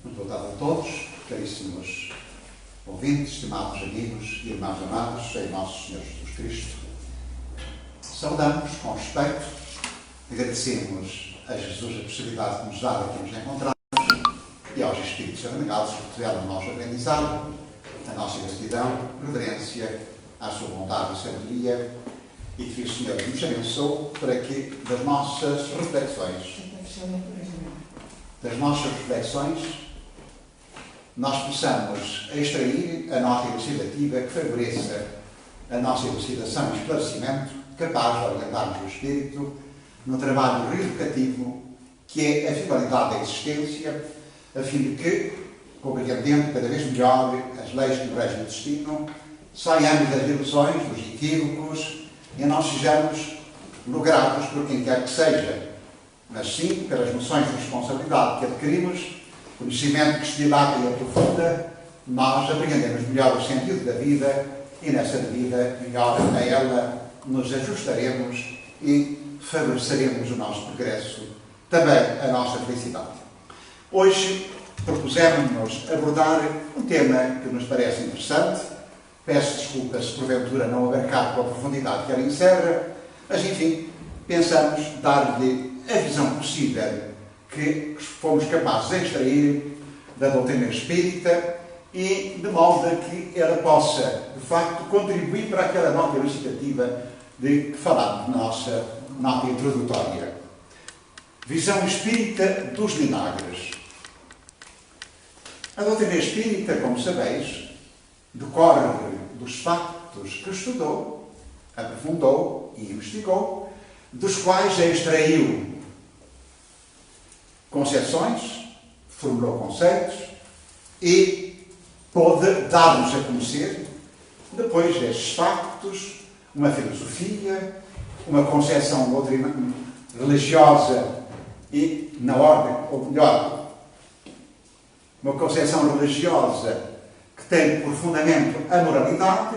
Muito boa tarde a todos, caríssimos ouvintes, estimados amigos e irmãos amados, em nosso Senhor Jesus Cristo. Saudamos com respeito, agradecemos a Jesus a possibilidade de nos dar aqui nos encontrarmos e aos Espíritos abnegados que tiveram o nosso aprendizado, a nossa gratidão, reverência à sua bondade e sabedoria, e que o Senhor nos abençoe para que das nossas reflexões nós possamos extrair a nota elucidativa que favoreça a nossa elucidação e esclarecimento, capaz de orientar-nos o espírito no trabalho reeducativo que é a finalidade da existência, a fim de que, compreendendo cada vez melhor as leis que nos regem o destino, saiamos das ilusões, dos equívocos e não sejamos logrados por quem quer que seja, mas sim pelas noções de responsabilidade que adquirimos, conhecimento que se dilata e aprofunda, nós apreendemos melhor o sentido da vida e nessa vida melhor a ela nos ajustaremos e favoreceremos o nosso progresso, também a nossa felicidade. Hoje propusemos-nos abordar um tema que nos parece interessante. Peço desculpas se porventura não abarcar com a profundidade que ela encerra, mas enfim, pensamos dar-lhe a visão possível que fomos capazes de extrair da doutrina espírita e de modo a que ela possa, de facto, contribuir para aquela nota elucidativa de que falámos na nossa nota introdutória. Visão espírita dos milagres. A doutrina espírita, como sabeis, decorre dos factos que estudou, aprofundou e investigou, dos quais extraiu concepções, formulou conceitos e pôde dar-nos a conhecer, depois destes factos, uma filosofia, uma concepção doutrina religiosa e, na ordem, ou melhor, uma concepção religiosa que tem por fundamento a moralidade,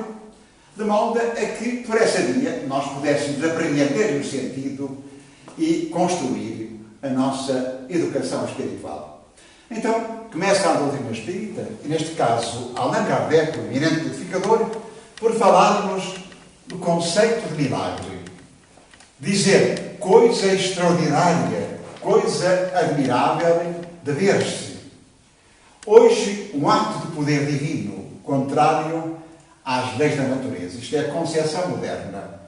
de modo a que, por essa via, nós pudéssemos apreender o sentido e construir a nossa educação espiritual. Então, começa a doutrina espírita, e neste caso, Allan Kardec, o eminente codificador, por falar-nos do conceito de milagre. Dizer coisa extraordinária, coisa admirável de ver-se. Hoje, um ato de poder divino, contrário às leis da natureza. Isto é a concepção moderna.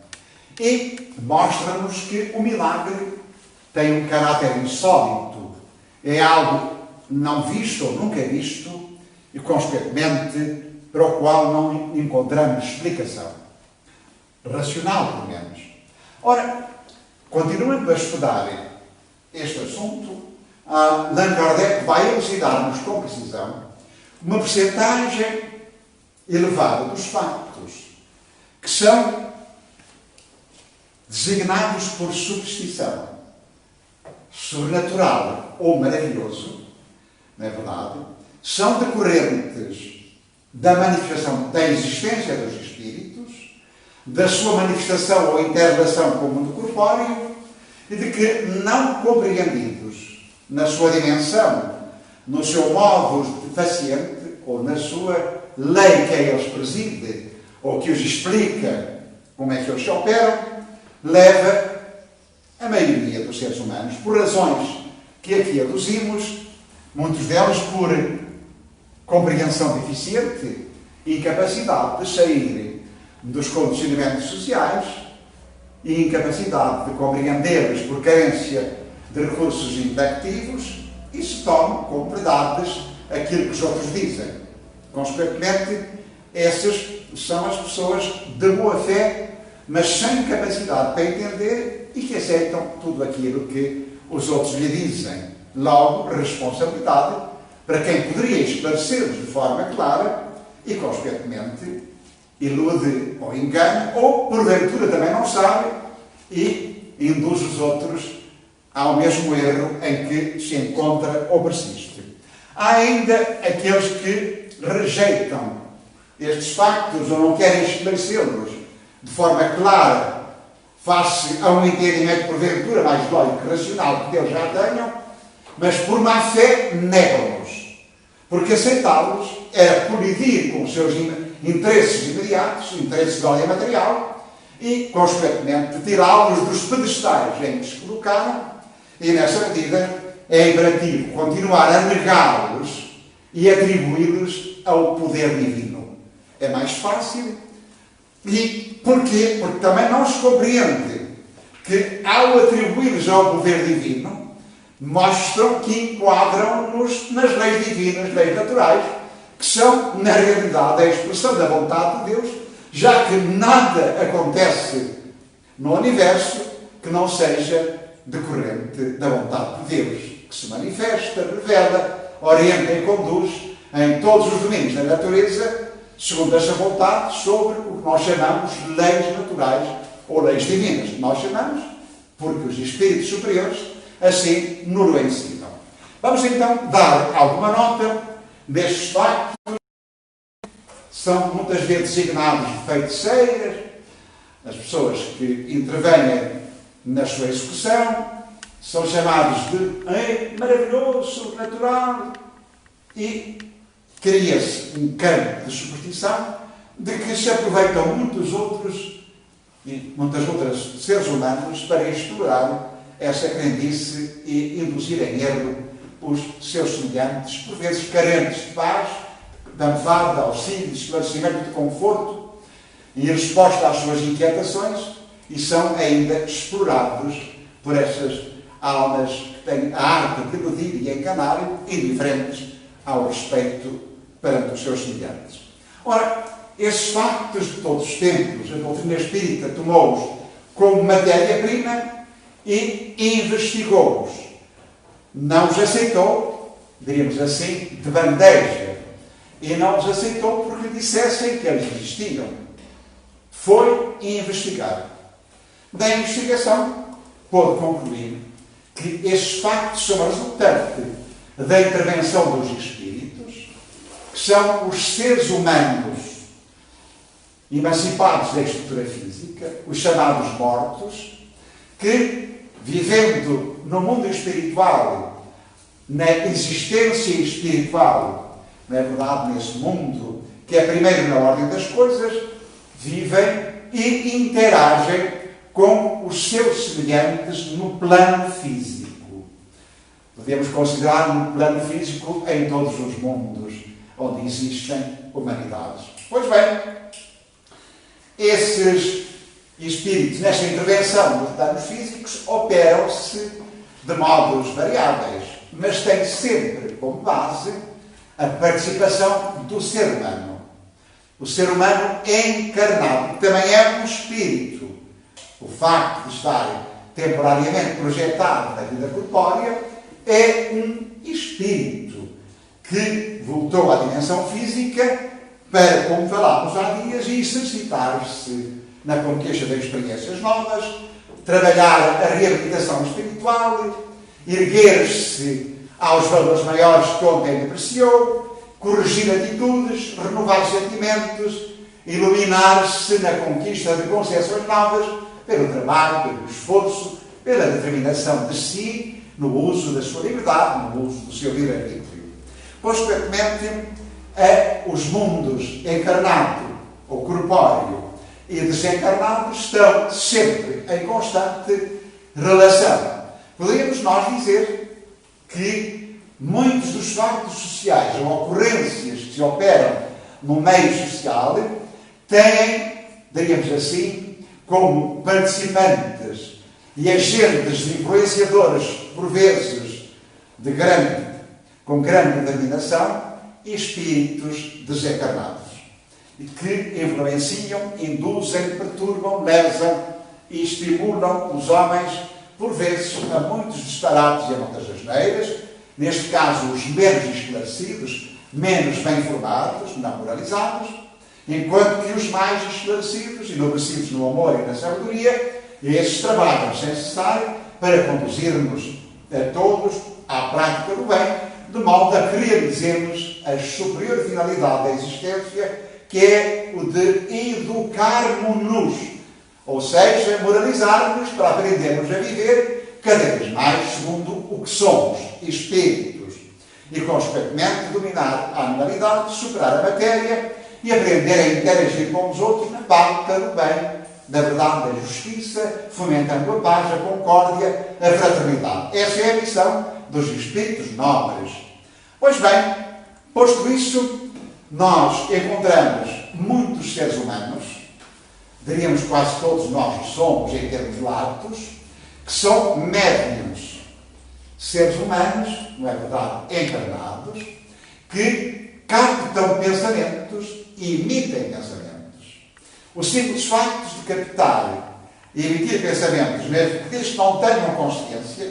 E mostra-nos que o milagre tem um caráter insólito, é algo não visto ou nunca visto e, consequentemente, para o qual não encontramos explicação. Racional, pelo menos. Ora, continuando a estudar este assunto, Allan Kardec vai elucidar-nos com precisão uma percentagem elevada dos factos que são designados por superstição, sobrenatural ou maravilhoso, não é verdade, são decorrentes da manifestação da existência dos espíritos, da sua manifestação ou interrelação com o mundo corpóreo e de que, não compreendidos na sua dimensão, no seu modo faciente ou na sua lei que a eles preside ou que os explica como é que eles se operam, leva a maioria dos seres humanos, por razões que aqui aduzimos, muitos deles por compreensão deficiente e incapacidade de sair dos condicionamentos sociais e incapacidade de compreendê-los por carência de recursos intelectivos, e se tomam como verdades aquilo que os outros dizem. Consequentemente, essas são as pessoas de boa fé, mas sem capacidade para entender e que aceitam tudo aquilo que os outros lhe dizem. Logo, responsabilidade para quem poderia esclarecer-los de forma clara e, consequentemente, ilude ou engana, ou porventura também não sabe e induz os outros ao mesmo erro em que se encontra ou persiste. Há ainda aqueles que rejeitam estes factos ou não querem esclarecê-los de forma clara, face a um entendimento porventura mais lógico e racional que eles já tenham, mas por má fé negam-nos. Porque aceitá-los era colidir com os seus interesses imediatos, interesses de ordem material, e, consequentemente, tirá-los dos pedestais em que se colocaram, e, nessa medida, é imperativo continuar a negá-los e atribuí-los ao poder divino. É mais fácil. E porquê? Porque também não se compreende que, ao atribuí-los ao poder divino, mostram que enquadram-nos nas leis divinas, leis naturais, que são, na realidade, a expressão da vontade de Deus, já que nada acontece no universo que não seja decorrente da vontade de Deus, que se manifesta, revela, orienta e conduz em todos os domínios da natureza, segundo essa vontade, sobre o que nós chamamos leis naturais ou leis divinas, que nós chamamos, porque os espíritos superiores assim nos o ensinam. Vamos então dar alguma nota destes factos. São muitas vezes designados de feiticeiras, as pessoas que intervêm na sua execução, são chamados de maravilhoso, sobrenatural, e cria-se um campo de superstição de que se aproveitam muitos outros e muitas outras seres humanos para explorar essa crendice e induzir em erro os seus semelhantes, por vezes carentes de paz, de amparo, de auxílio, de esclarecimento, de conforto, e em resposta às suas inquietações, e são ainda explorados por essas almas que têm a arte de iludir e enganar, indiferentes ao respeito perante os seus semelhantes. Ora, esses factos de todos os tempos, a doutrina espírita tomou-os como matéria-prima e investigou-os. Não os aceitou, diríamos assim, de bandeja, e não os aceitou porque lhe dissessem que eles existiam. Foi investigar. Da investigação, pôde concluir que esses factos são resultante da intervenção dos espíritos, que são os seres humanos emancipados da estrutura física, os chamados mortos, que, vivendo no mundo espiritual, na existência espiritual, na verdade, nesse mundo que é primeiro na ordem das coisas, vivem e interagem com os seus semelhantes no plano físico. Podemos considerar no plano físico em todos os mundos onde existem humanidades. Pois bem, esses espíritos, nesta intervenção nos planos físicos, operam-se de modos variáveis, mas têm sempre como base a participação do ser humano. O ser humano é encarnado, que também é um espírito. O facto de estar temporariamente projetado na vida corpórea é um espírito que voltou à dimensão física para, como falámos há dias, exercitar-se na conquista de experiências novas, trabalhar a reabilitação espiritual, erguer-se aos valores maiores que ontem apreciou, corrigir atitudes, renovar sentimentos, iluminar-se na conquista de concepções novas, pelo trabalho, pelo esforço, pela determinação de si, no uso da sua liberdade, no uso do seu livre-arbítrio. Consequentemente, os mundos encarnado ou corpóreo e desencarnado estão sempre em constante relação. Poderíamos nós dizer que muitos dos factos sociais ou ocorrências que se operam no meio social têm, diríamos assim, como participantes e agentes influenciadores, por vezes, com grande determinação, espíritos desencarnados, e que influenciam, induzem, perturbam, lesam e estimulam os homens, por vezes, a muitos disparates e a muitas asneiras, neste caso os menos esclarecidos, menos bem formados, não moralizados, enquanto que os mais esclarecidos, enobrecidos no amor e na sabedoria, esses trabalham sem cessar para conduzir-nos a todos à prática do bem, de modo a que realizemos a superior finalidade da existência, que é o de educarmos-nos, ou seja, moralizarmos para aprendermos a viver cada vez mais segundo o que somos, espíritos. e, consequentemente, dominar a animalidade, superar a matéria e aprender a interagir com os outros na pauta do bem, da verdade, da justiça, fomentando a paz, a concórdia, a fraternidade. Essa é a missão dos espíritos nobres. Pois bem, posto isso, nós encontramos muitos seres humanos, diríamos quase todos nós somos, em termos latos, que são médiuns. Seres humanos, não é verdade, encarnados, que captam pensamentos e emitem pensamentos. O simples facto de captar e emitir pensamentos, mesmo que eles não tenham consciência,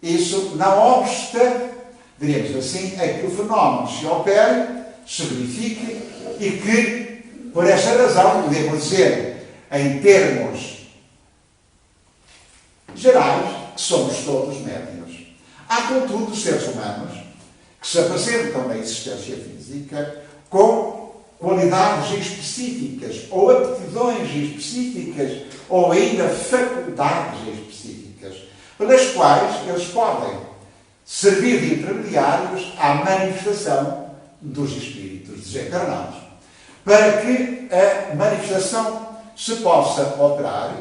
isso não obsta, diríamos assim, a que o fenómeno se opere, se verifique e que, por esta razão, podemos dizer, em termos gerais, que somos todos médiuns. Há, contudo, seres humanos que se apresentam na existência física com qualidades específicas, ou aptidões específicas, ou ainda faculdades específicas, pelas quais eles podem servir de intermediários à manifestação dos espíritos desencarnados. Para que a manifestação se possa operar,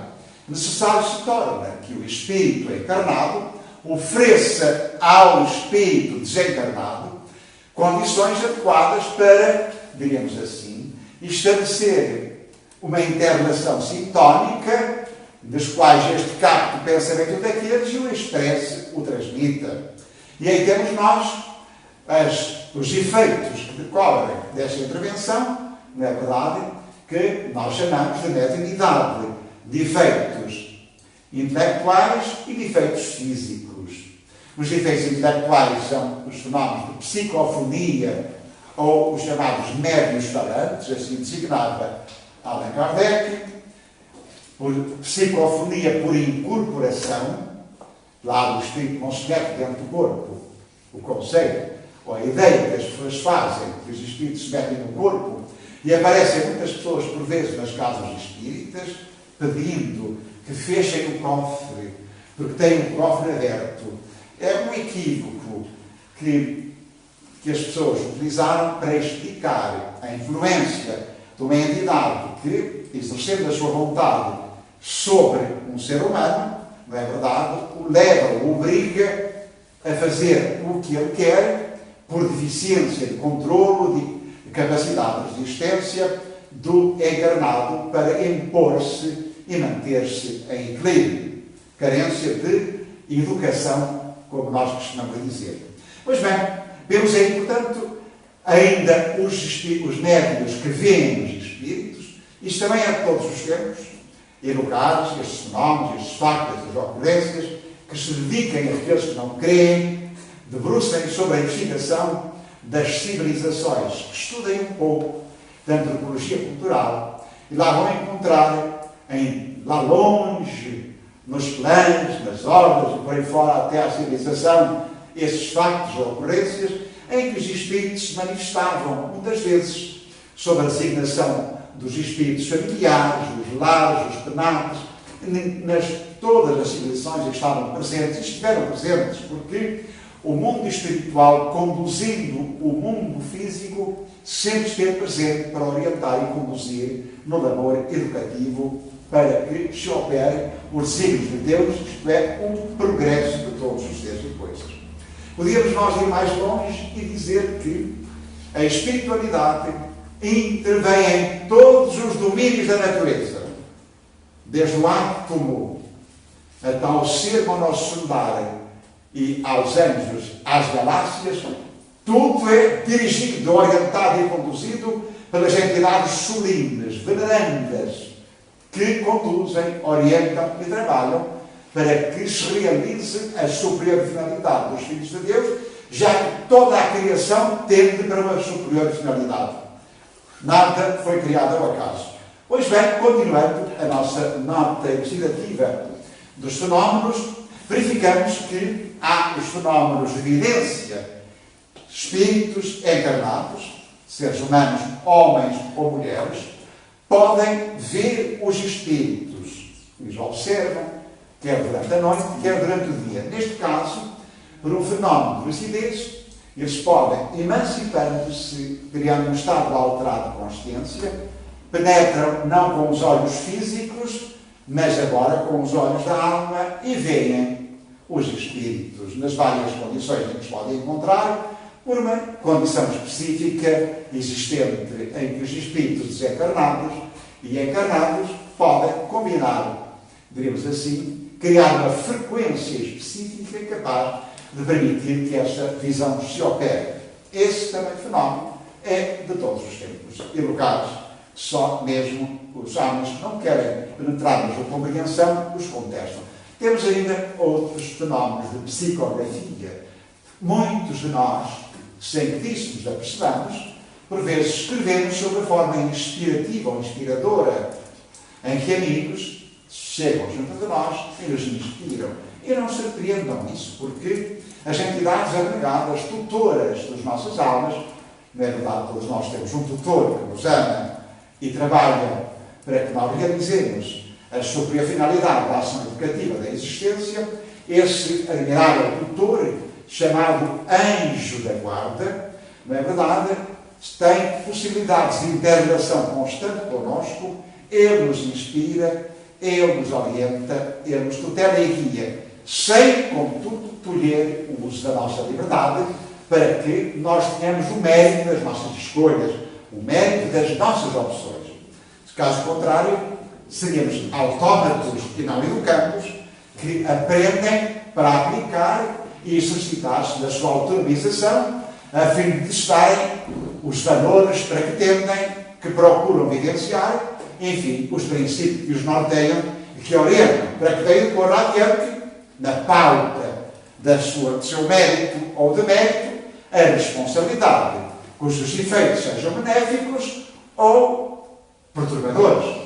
necessário se torna que o espírito encarnado ofereça ao espírito desencarnado condições adequadas para, diríamos assim, estabelecer uma interrelação sintónica, das quais este capta o pensamento daqueles e o expresse, o transmita. E aí temos nós os efeitos que decorrem desta intervenção, não é verdade, que nós chamamos de mediunidade, de efeitos intelectuais e de efeitos físicos. Os efeitos intelectuais são os fenómenos de psicofonia, ou os chamados médiuns falantes, assim designava Allan Kardec, por psicofonia por incorporação, lá o espírito não se mete dentro do corpo, o conceito, ou a ideia que as pessoas fazem, que os espíritos se metem no corpo, e aparecem muitas pessoas, por vezes, nas casas espíritas, pedindo que fechem o cofre, porque têm o cofre aberto. É um equívoco que as pessoas utilizaram para explicar a influência de uma entidade que, exercendo a sua vontade sobre um ser humano, não é verdade, o leva, o obriga a fazer o que ele quer, por deficiência de controlo, de capacidade de resistência do encarnado para impor-se e manter-se em equilíbrio. Carência de educação, como nós costumamos dizer. Pois bem, vemos aí, portanto, ainda os médiuns que veem os espíritos, isto também é de todos os tempos, e lugares, estes fenómenos, estes factos, estas ocorrências, que se dediquem àqueles que não creem, debrucem sobre a investigação das civilizações, que estudem um pouco da antropologia cultural, e lá vão encontrar, lá longe, nos planos, nas ordens, e por aí fora até à civilização, esses factos ou ocorrências em que os espíritos se manifestavam, muitas vezes, sob a designação dos espíritos familiares, os lares, os penates, todas as civilizações estavam presentes e estiveram presentes, porque o mundo espiritual, conduzindo o mundo físico, sempre esteve presente para orientar e conduzir no labor educativo para que se opere os desígnios de Deus, isto é, um progresso de todos os seres e coisas. Podíamos nós ir mais longe e dizer que a espiritualidade intervém em todos os domínios da natureza, desde o átomo até ao ser monocelular e aos anjos, às galáxias, tudo é dirigido, orientado e conduzido pelas entidades sublimes, venerandas, que conduzem, orientam e trabalham para que se realize a superior finalidade dos filhos de Deus, já que toda a criação tende para uma superior finalidade. Nada foi criado ao acaso. Pois bem, continuando a nossa nota investigativa dos fenómenos, verificamos que há os fenómenos de evidência, espíritos encarnados, seres humanos, homens ou mulheres, podem ver os espíritos, os observam, quer durante a noite, quer durante o dia. Neste caso, por um fenómeno de lucidez, eles podem, emancipando-se, criando um estado alterado de consciência, penetram não com os olhos físicos, mas agora com os olhos da alma e veem os espíritos nas várias condições em que se podem encontrar, por uma condição específica existente em que os espíritos desencarnados e encarnados podem combinar, diríamos assim, criar uma frequência específica capaz de permitir que esta visão se opere. Esse também fenómeno é de todos os tempos e lugares. Só mesmo os homens que não querem penetrar na sua compreensão os contestam. Temos ainda outros fenómenos de psicografia. Muitos de nós, sem que disso nos apercebamos, por vezes escrevemos sobre a forma inspirativa ou inspiradora em que amigos chegam junto de nós e nos inspiram. E não surpreendam isso, porque as entidades abnegadas, tutoras das nossas almas, não é verdade, todos nós temos um tutor que nos ama e trabalha para que nós realizemos a sua finalidade da ação educativa da existência, esse admirável tutor, chamado anjo da guarda, não é verdade, tem possibilidades de interação constante connosco, ele nos inspira, ele nos orienta, ele nos tutela e guia, sem, contudo, tolher o uso da nossa liberdade, para que nós tenhamos o mérito das nossas escolhas, o mérito das nossas opções. Caso contrário, seríamos autómatos e não educandos, que aprendem para aplicar e exercitar-se da sua autonomização, a fim de testarem os valores para que tendem, que procuram vivenciar, enfim, os princípios que os norteiam e que orientam, para que deem pôr adiante, na pauta do seu mérito ou demérito, a responsabilidade, cujos efeitos sejam benéficos ou perturbadores.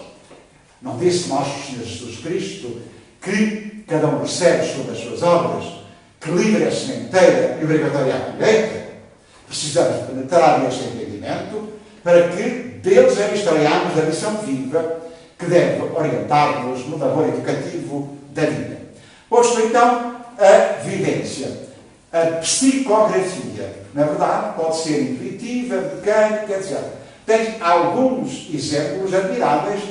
Não disse nosso Senhor Jesus Cristo que cada um recebe sobre as suas obras, que livre a sementeira e obrigatória a colheita? Precisamos penetrar neste entendimento para que deles extraiamos a lição viva que deve orientar-nos no labor educativo da vida. Posto então a vivência, a psicografia, na verdade, pode ser intuitiva, mecânica, etc. Tem alguns exemplos admiráveis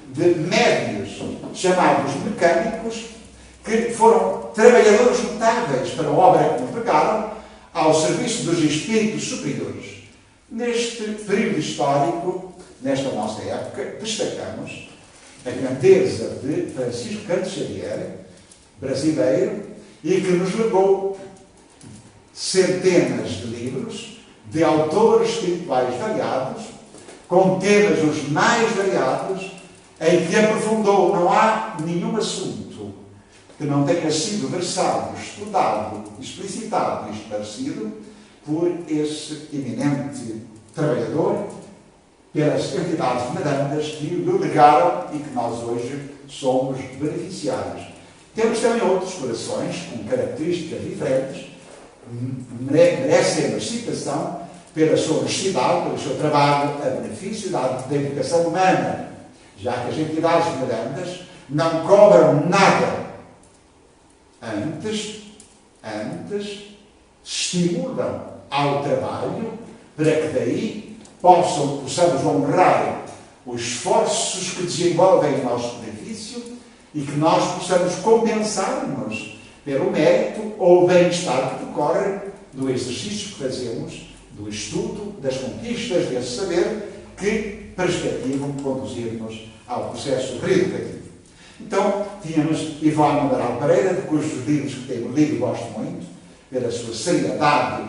de médios chamados mecânicos que foram trabalhadores notáveis para a obra que empregaram ao serviço dos espíritos superiores. Neste período histórico, nesta nossa época, destacamos a grandeza de Francisco Canto Xavier, brasileiro, e que nos legou centenas de livros de autores espirituais variados, com temas os mais variados, em que aprofundou. Não há nenhum assunto que não tenha sido versado, estudado, explicitado e esclarecido por esse eminente trabalhador, pelas entidades venerandas que lhe legaram e que nós hoje somos beneficiários. Temos também outros corações com características diferentes, merecem a citação pela sua honestidade, pelo seu trabalho a benefício da educação humana, já que as entidades venerandas não cobram nada. Antes estimulam ao trabalho para que daí possamos honrar os esforços que desenvolvem o nosso benefício e que nós possamos compensar-nos pelo mérito ou o bem-estar que decorre do exercício que fazemos, do estudo, das conquistas desse saber que perspectivam conduzir-nos ao processo reeducativo. Então, tínhamos Ivone Amaral Pereira, de cujos livros que tenho lido e gosto muito, pela sua seriedade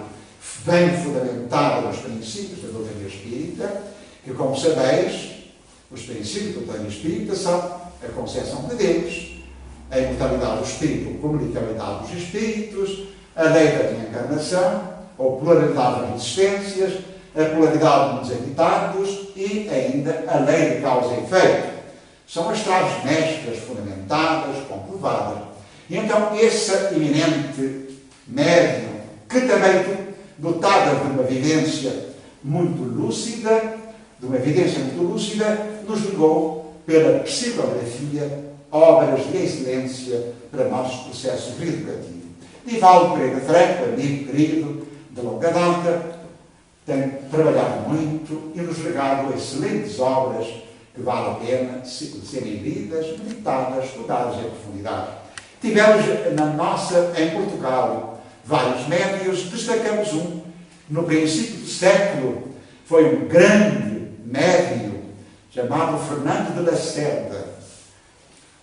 bem fundamentada nos princípios da doutrina espírita, que, como sabeis, os princípios da doutrina espírita são a concepção de Deus, a imortalidade do espírito, como literalidade dos espíritos, a lei da reencarnação, ou pluralidade das existências, a pluralidade dos habitados e ainda a lei de causa e efeito. São as chaves mestras, fundamentadas, comprovadas. E então, essa eminente médium, que também dotada de uma evidência muito lúcida, nos legou pela psicografia obras de excelência para o nosso processo reeducativo. Divaldo Pereira Franco, amigo querido, de longa data, tem trabalhado muito e nos legado excelentes obras que vale a pena serem lidas, meditadas, estudadas em profundidade. Tivemos em Portugal, vários médios, destacamos um, no princípio do século, foi um grande médio, chamado Fernando de Lacerda,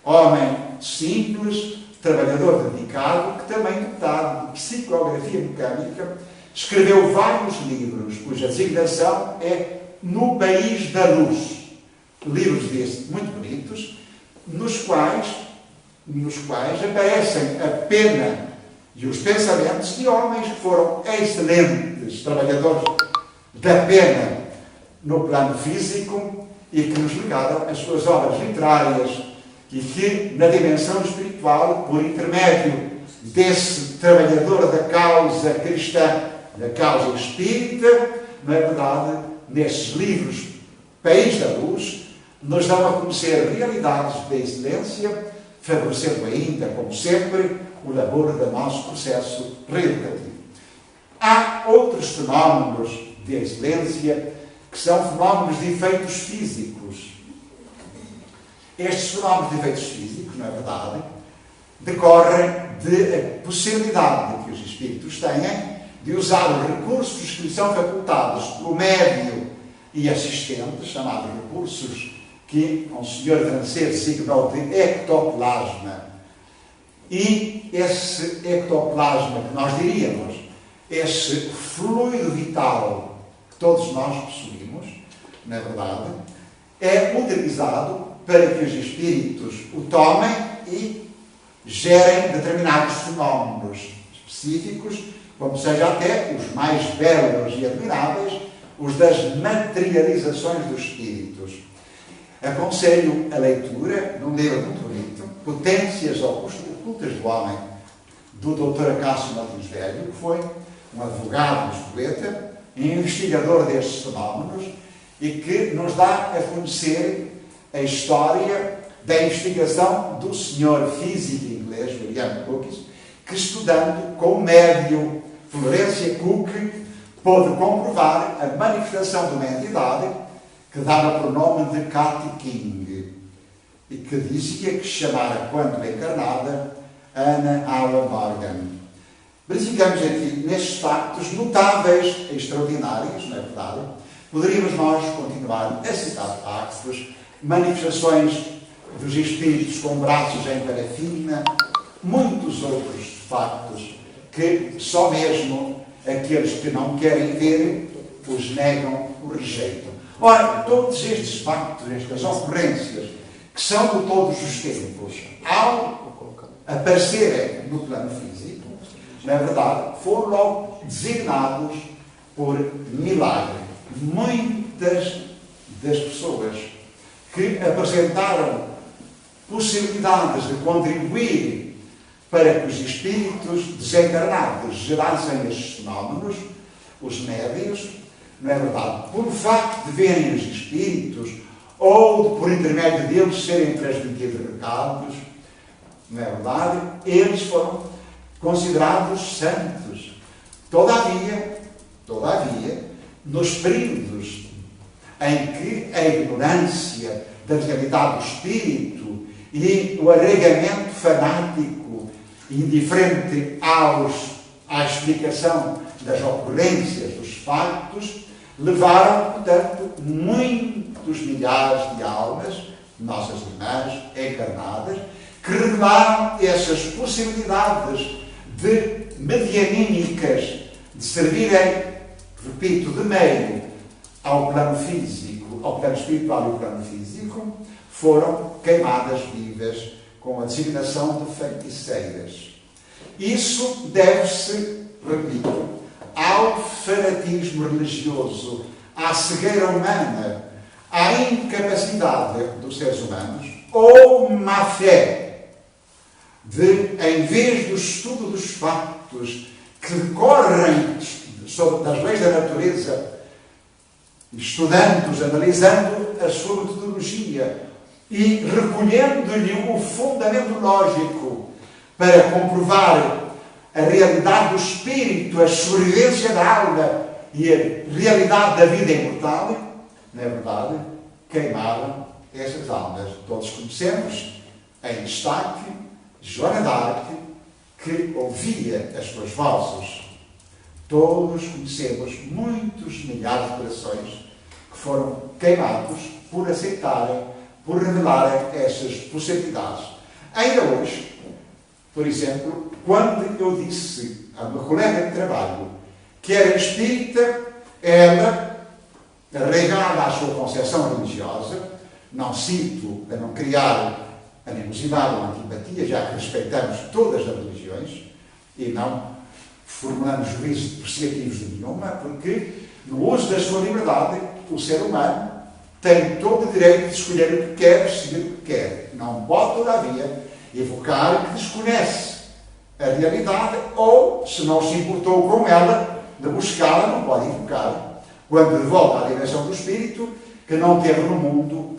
homem simples, trabalhador dedicado, que também dotado de psicografia mecânica, escreveu vários livros, cuja designação é No País da Luz. Livros destes muito bonitos, nos quais aparecem a pena e os pensamentos de homens que foram excelentes trabalhadores da pena no plano físico e que nos legaram as suas obras literárias e que, na dimensão espiritual, por intermédio desse trabalhador da causa cristã, da causa espírita, na verdade, nesses livros País da Luz, nos dão a conhecer realidades da excelência, favorecendo ainda, como sempre, o labor do nosso processo reeducativo. Há outros fenómenos de excelência que são fenómenos de efeitos físicos. Estes fenómenos de efeitos físicos, na verdade, decorrem da possibilidade que os espíritos têm de usar os recursos que lhes são facultados pelo médio e assistente, chamados recursos que um senhor francês designou de ectoplasma. E esse ectoplasma, que nós diríamos, esse fluido vital que todos nós possuímos, na verdade, é utilizado para que os espíritos o tomem e gerem determinados fenómenos específicos, como seja até os mais belos e admiráveis, os das materializações dos espíritos. Aconselho a leitura de um livro muito bonito, Potências Ocultas do Homem, do Dr. Acácio Martins Velho, que foi um advogado lisboeta, investigador destes fenómenos e que nos dá a conhecer a história da investigação do senhor físico inglês, William Crookes, que, estudando com o médium Florência Cook, pôde comprovar a manifestação de uma entidade que dava por nome de Cathy King e que dizia que chamara, quando encarnada, Anna Alan Morgan. Verificamos aqui nestes factos notáveis e extraordinários, não é verdade? Poderíamos nós continuar a citar factos, manifestações dos espíritos com braços em parafina, muitos outros factos que só mesmo aqueles que não querem ver os negam, os rejeitam. Ora, todos estes factos, estas ocorrências, que são de todos os tempos, ao aparecerem no plano físico, na verdade, foram logo designados por milagre. Muitas das pessoas que apresentaram possibilidades de contribuir para que os espíritos desencarnados gerassem estes fenómenos, os médios, não é verdade, por facto de verem os espíritos ou por intermédio deles serem transmitidos recados, não é verdade, eles foram considerados santos. Todavia, nos períodos em que a ignorância da realidade do espírito e o arregamento fanático indiferente à explicação das ocorrências, dos factos, levaram, portanto, muitos milhares de almas, nossas irmãs encarnadas, que revelaram essas possibilidades de medianímicas, de servirem, repito, de meio ao plano físico, ao plano espiritual e ao plano físico, foram queimadas vivas com a designação de feiticeiras. Isso deve-se, repito, ao fanatismo religioso, à cegueira humana, à incapacidade dos seres humanos, ou má fé, de, em vez do estudo dos factos que decorrem das leis da natureza, estudando-os, analisando a sua metodologia e recolhendo-lhe o fundamento lógico para comprovar a realidade do espírito, a sobrevivência da alma e a realidade da vida imortal, na verdade, queimaram essas almas. Todos conhecemos, em destaque, Joana d'Arc, que ouvia as suas vozes. Todos conhecemos muitos milhares de corações que foram queimados por aceitarem, por revelarem essas possibilidades. Ainda hoje, por exemplo, quando eu disse a uma colega de trabalho que era espírita, ela, arraigada à sua concepção religiosa, não cito a não criar animosidade ou antipatia, já que respeitamos todas as religiões e não formulamos juízos depreciativos de nenhuma, porque no uso da sua liberdade, o ser humano tem todo o direito de escolher o que quer, seguir o que quer. Não pode, todavia, evocar que desconhece a realidade ou, se não se importou com ela, de buscá-la, não pode evocar, quando de volta à direção do espírito, que não teve no mundo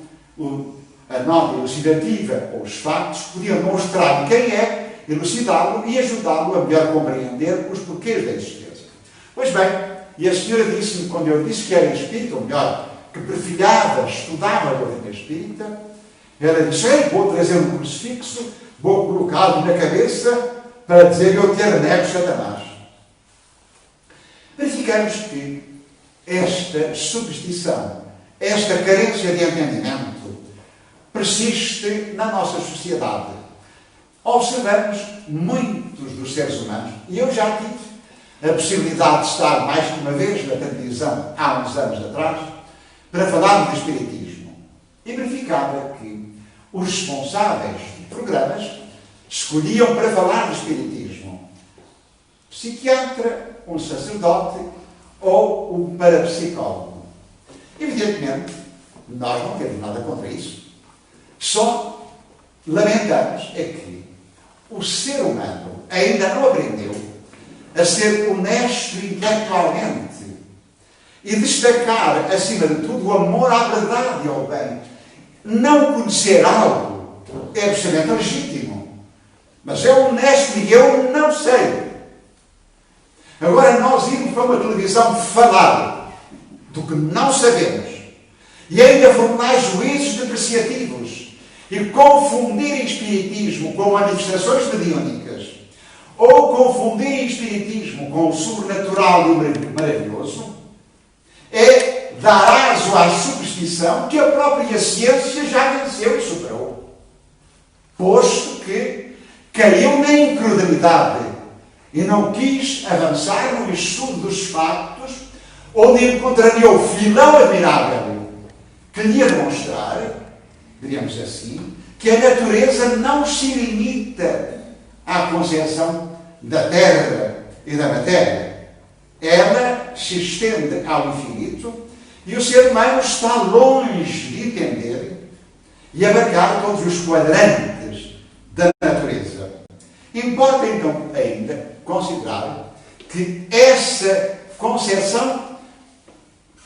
a nota elucidativa ou os factos que podiam mostrar quem é, elucidá-lo e ajudá-lo a melhor compreender os porquês da existência. Pois bem, e a senhora disse-me, quando eu disse que era espírita, ou melhor, que perfilhava, estudava a doutrina espírita, ela disse: vou trazer um crucifixo, vou colocá-lo na cabeça para dizer que eu te renego Satanás. Verificamos que esta superstição, esta carência de entendimento, persiste na nossa sociedade. Observamos muitos dos seres humanos, e eu já tive a possibilidade de estar mais que uma vez na televisão, há uns anos atrás, para falar do espiritismo. E verificava que os responsáveis de programas escolhiam para falar do espiritismo psiquiatra, um sacerdote ou um parapsicólogo. Evidentemente, nós não temos nada contra isso. Só lamentamos é que o ser humano ainda não aprendeu a ser honesto intelectualmente e destacar, acima de tudo, o amor à verdade e ao bem. Não conhecer algo é absolutamente legítimo, mas é honesto e eu não sei. Agora nós irmos para uma televisão falar do que não sabemos e ainda formular juízos depreciativos e confundir espiritismo com manifestações mediúnicas ou confundir espiritismo com o sobrenatural e maravilhoso é dar aso à superstição que a própria ciência já venceu e superou, posto que caiu na incredulidade e não quis avançar no estudo dos factos, onde encontraria o filão admirável que lhe ia demonstrar, diríamos assim, que a natureza não se limita à concepção da terra e da matéria. Ela se estende ao infinito e o ser humano está longe de entender e abarcar todos os quadrantes da natureza. Importa então ainda considerar que essa concepção,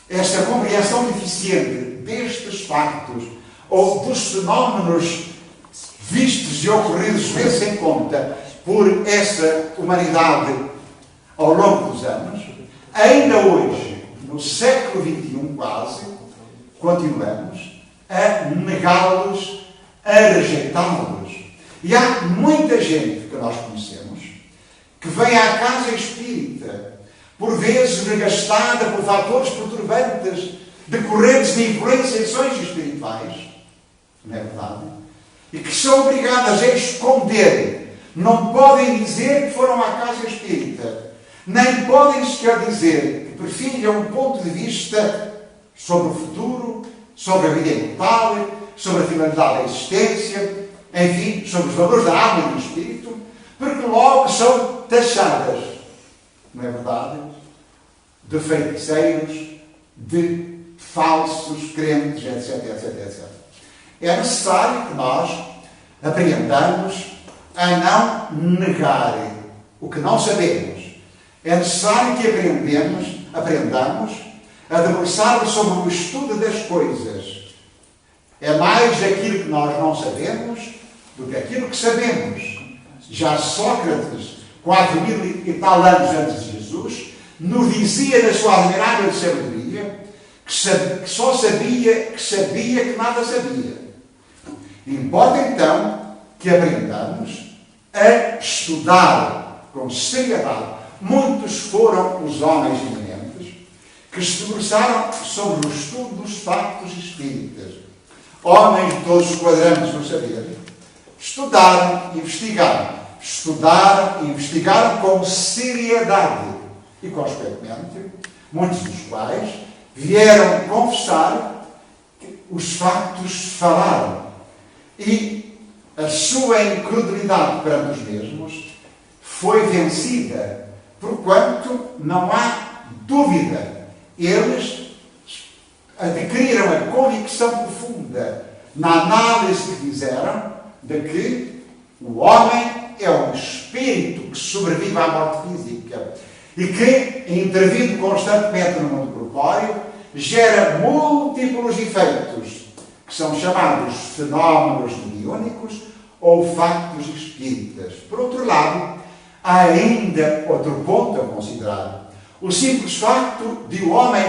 esta compreensão deficiente destes factos ou dos fenómenos vistos e ocorridos vezes em conta por essa humanidade ao longo dos anos, ainda hoje, no século XXI quase, continuamos a negá-los, a rejeitá-los. E há muita gente que nós conhecemos que vem à casa espírita, por vezes regastada por fatores perturbantes, decorrentes de influenciações espirituais, não é verdade? E que são obrigadas a esconder, não podem dizer que foram à casa espírita, nem podem sequer dizer que perfilham um ponto de vista sobre o futuro, sobre a vida imortal, sobre a finalidade da existência, enfim, sobre os valores da alma e do espírito, porque logo são taxadas, não é verdade? De feiticeiros, de falsos crentes, etc, etc, etc. É necessário que nós aprendamos a não negar o que não sabemos. É necessário que aprendamos a debruçar sobre o estudo das coisas. É mais aquilo que nós não sabemos do que aquilo que sabemos. Já Sócrates, 4.000 e tal anos antes de Jesus, nos dizia na sua admirável sabedoria que só sabia que nada sabia. Importa então que aprendamos a estudar com seriedade. Muitos foram os homens eminentes que se debruçaram sobre o estudo dos factos espíritas. Homens de todos os quadrantes do saber estudaram e investigaram com seriedade e, consequentemente, muitos dos quais vieram confessar que os factos falaram e a sua incredulidade perante os mesmos foi vencida, porquanto não há dúvida. Eles adquiriram a convicção profunda na análise que fizeram de que o homem é um espírito que sobrevive à morte física e que, intervindo constantemente no mundo corpóreo, gera múltiplos efeitos, que são chamados fenómenos mediúnicos ou factos espíritas. Por outro lado, há ainda outro ponto a considerar. O simples facto de o homem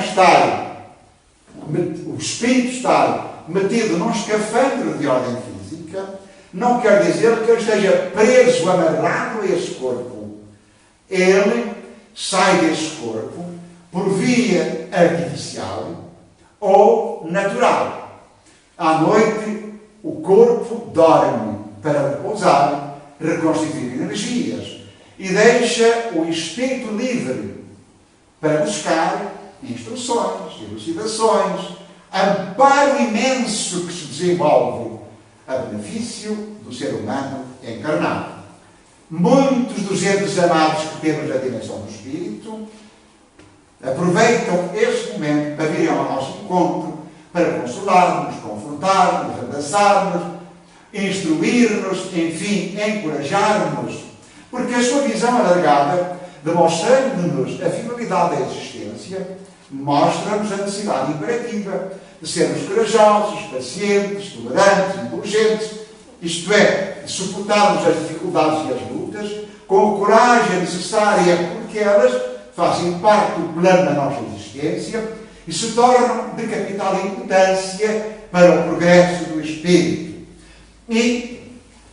o espírito estar metido num escafandro de ordem física, não quer dizer que ele esteja preso, amarrado a esse corpo. Ele sai desse corpo por via artificial ou natural. À noite, o corpo dorme para repousar, reconstituir energias e deixa o espírito livre para buscar instruções, elucidações, amparo imenso que se desenvolve a benefício do ser humano encarnado. Muitos dos entes amados que temos na dimensão do Espírito aproveitam este momento para virem ao nosso encontro, para consolar-nos, confortar-nos, abraçar-nos, instruir-nos, enfim, encorajar-nos, porque a sua visão alargada, demonstrando-nos a finalidade da existência, mostra-nos a necessidade imperativa de sermos corajosos, pacientes, tolerantes, indulgentes, isto é, de suportarmos as dificuldades e as lutas com a coragem necessária, porque elas fazem parte do plano da nossa existência e se tornam de capital importância para o progresso do espírito. E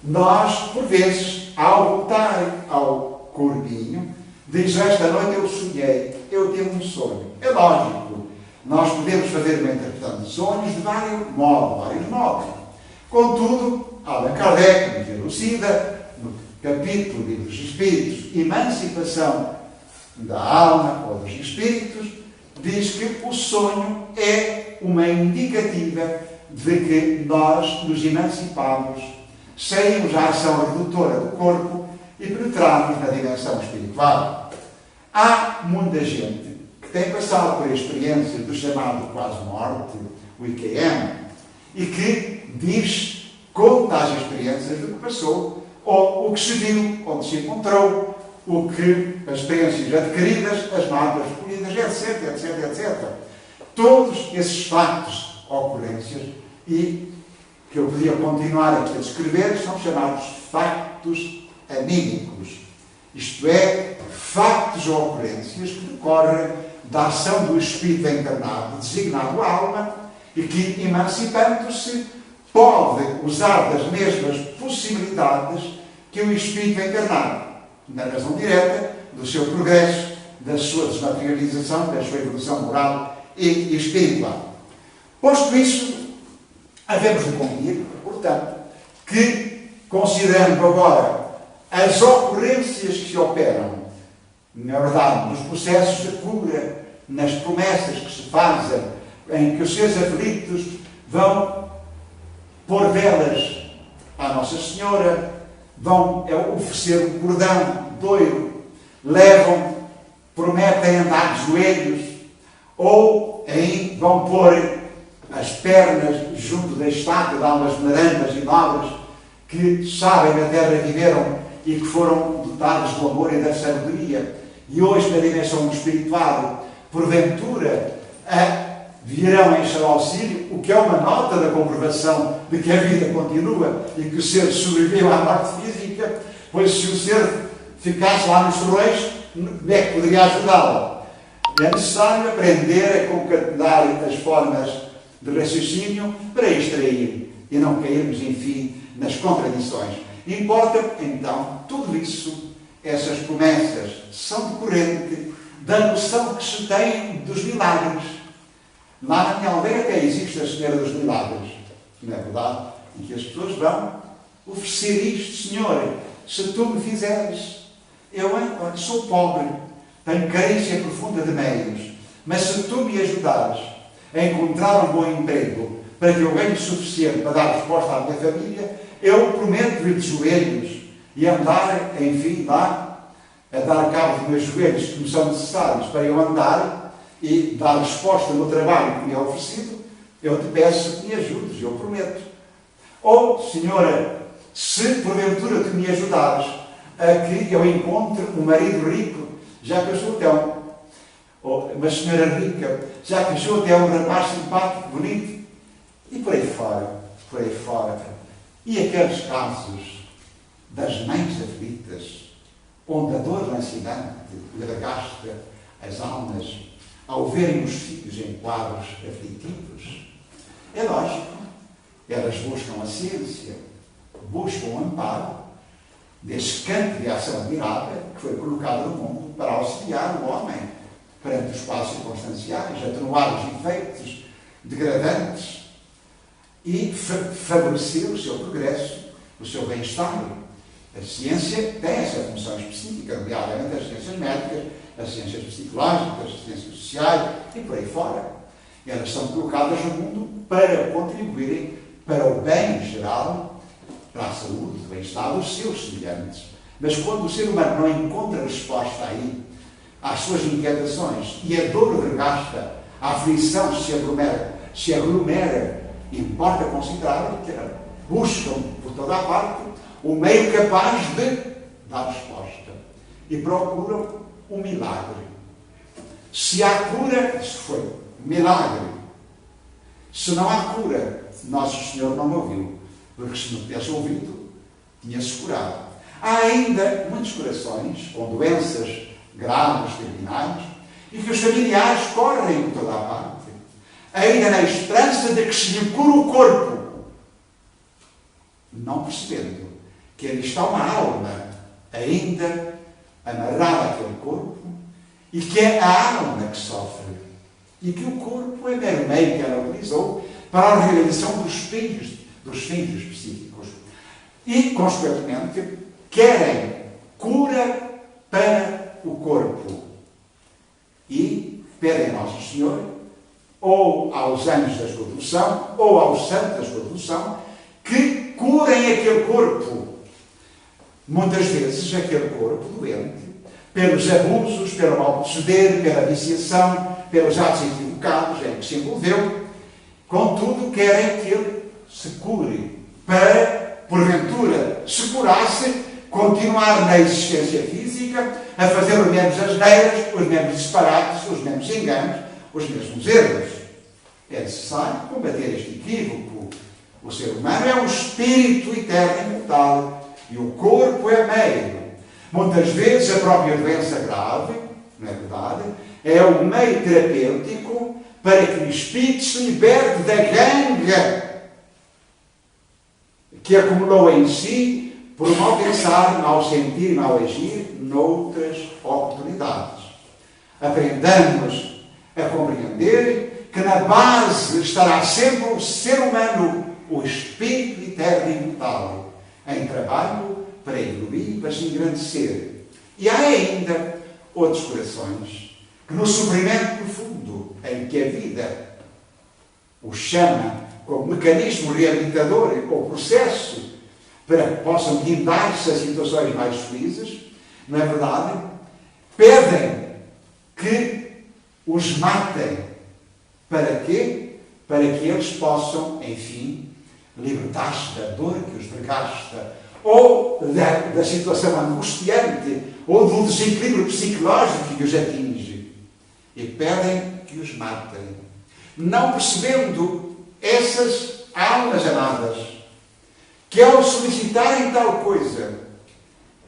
nós, por vezes, ao voltar ao corpinho, diz: esta noite eu sonhei, eu tive um sonho. É lógico, nós podemos fazer uma interpretação de sonhos de vários modos. Contudo, Allan Kardec nos elucida, no capítulo do Livro dos Espíritos, Emancipação da Alma ou dos Espíritos, diz que o sonho é uma indicativa de que nós nos emancipamos, saímos à ação redutora do corpo e penetramos na dimensão espiritual. Há muita gente que tem passado por experiências do chamado quase-morte, o IQM, e que conta as experiências do que passou, ou o que se viu, onde se encontrou, as experiências adquiridas, as marcas escolhidas, etc. Todos esses factos, ocorrências, e que eu podia continuar aqui a descrever, são chamados factos anímicos. Isto é, factos ou ocorrências que decorrem da ação do espírito encarnado, designado alma, e que, emancipando-se, pode usar das mesmas possibilidades que o espírito encarnado, na razão direta do seu progresso, da sua desmaterialização, da sua evolução moral e espiritual. Posto isso, havemos de concluir, portanto, que, considerando agora as ocorrências que se operam, na verdade, nos processos de cura, nas promessas que se fazem, em que os seus aflitos vão pôr velas à Nossa Senhora, vão oferecer um cordão de ouro, prometem andar de joelhos, ou aí vão pôr as pernas junto da estátua de almas venerandas e nobres que sabem na terra viveram e que foram dotados do amor e da sabedoria, e hoje na dimensão espiritual, porventura, virão em seu auxílio, o que é uma nota da comprovação de que a vida continua e que o ser sobreviveu à morte física, pois se o ser ficasse lá nos torrões, como é que poderia ajudá-la? É necessário aprender a concatenar as formas de raciocínio para extrair e não cairmos, enfim, nas contradições. Importa, então, tudo isso, essas promessas, são decorrentes da noção que se tem dos milagres. Lá na minha aldeia até existe a Senhora dos Milagres, não é verdade? Em que as pessoas vão oferecer isto: Senhor, se tu me fizeres, eu sou pobre, tenho carência profunda de meios, mas se tu me ajudares a encontrar um bom emprego para que eu ganhe o suficiente para dar resposta à minha família, eu prometo vir de joelhos e andar, enfim, lá, a dar cabo dos meus joelhos que me são necessários para eu andar e dar resposta no trabalho que me é oferecido, eu te peço que me ajudes, eu prometo. Ou, Senhora, se porventura tu me ajudares a que eu encontre um marido rico, já que eu sou tão, ou uma senhora rica, já que eu sou até um rapaz simpático, bonito, e por aí fora, por aí fora. E aqueles casos das mães aflitas, onde a dor lancinante desgasta as almas ao verem os filhos em quadros aflitivos. É lógico, elas buscam a ciência, buscam o amparo desse campo de ação admirável que foi colocado no mundo para auxiliar o homem perante os quadros circunstanciais, atenuar os efeitos degradantes e favorecer o seu progresso, o seu bem-estar. A ciência tem essa função específica, nomeadamente as ciências médicas, as ciências psicológicas, as ciências sociais e por aí fora. Elas são colocadas no mundo para contribuírem para o bem geral, para a saúde, o bem-estar dos seus semelhantes. Mas quando o ser humano não encontra resposta aí às suas inquietações e a dor o regasta, a aflição se aglomera, importa considerar que buscam por toda a parte o meio capaz de dar resposta e procuram um milagre. Se há cura, isso foi milagre. Se não há cura, Nosso Senhor não me ouviu, porque se me tivesse ouvido, tinha-se curado. Há ainda muitos corações com doenças graves, terminais, e que os familiares correm por toda a parte, ainda na esperança de que se lhe cure o corpo, não percebendo que ali está uma alma ainda amarrada àquele corpo e que é a alma que sofre e que o corpo é mero meio que ela utilizou para a realização dos fins específicos e, consequentemente, querem cura para o corpo e pedem a Nosso Senhor ou aos anjos da sua devoção ou aos santos da sua devoção que curem aquele corpo. Muitas vezes aquele corpo doente, pelos abusos, pelo mau proceder, pela viciação, pelos atos equivocados em que se envolveu, contudo querem que ele se cure, para, porventura, se curasse, continuar na existência física, a fazer os mesmos asneiras, os mesmos disparates, os mesmos enganos, os mesmos erros. É necessário combater este equívoco. O ser humano é um espírito eterno e imortal, e o corpo é meio. Muitas vezes a própria doença grave, não é verdade, é o meio terapêutico para que o espírito se liberte da ganga que acumulou em si por mal pensar, mal sentir, mal agir noutras oportunidades. Aprendamos a compreender que na base estará sempre o ser humano, o espírito eterno e imortal, em trabalho para evoluir, para se engrandecer. E há ainda outros corações que no sofrimento profundo em que a vida o chama como mecanismo reabilitador ou processo para que possam guindar-se a situações mais felizes, não é verdade? Pedem que os matem. Para quê? Para que eles possam, enfim, libertar-se da dor que os desgasta, ou da situação angustiante, ou do desequilíbrio psicológico que os atinge. E pedem que os matem. Não percebendo essas almas amadas, que ao solicitarem tal coisa,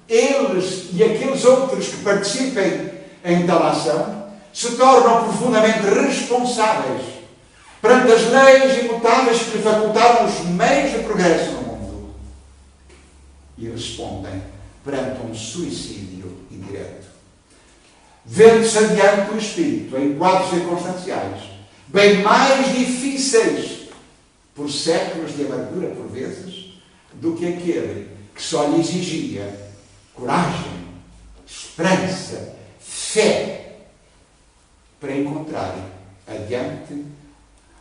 eles e aqueles outros que participem em tal ação se tornam profundamente responsáveis perante as leis imutáveis que lhe facultaram os meios de progresso no mundo e respondem perante um suicídio indireto. Vendo-se adiante o espírito em quadros circunstanciais bem mais difíceis por séculos de amargura por vezes do que aquele que só lhe exigia coragem, esperança, fé para encontrarem adiante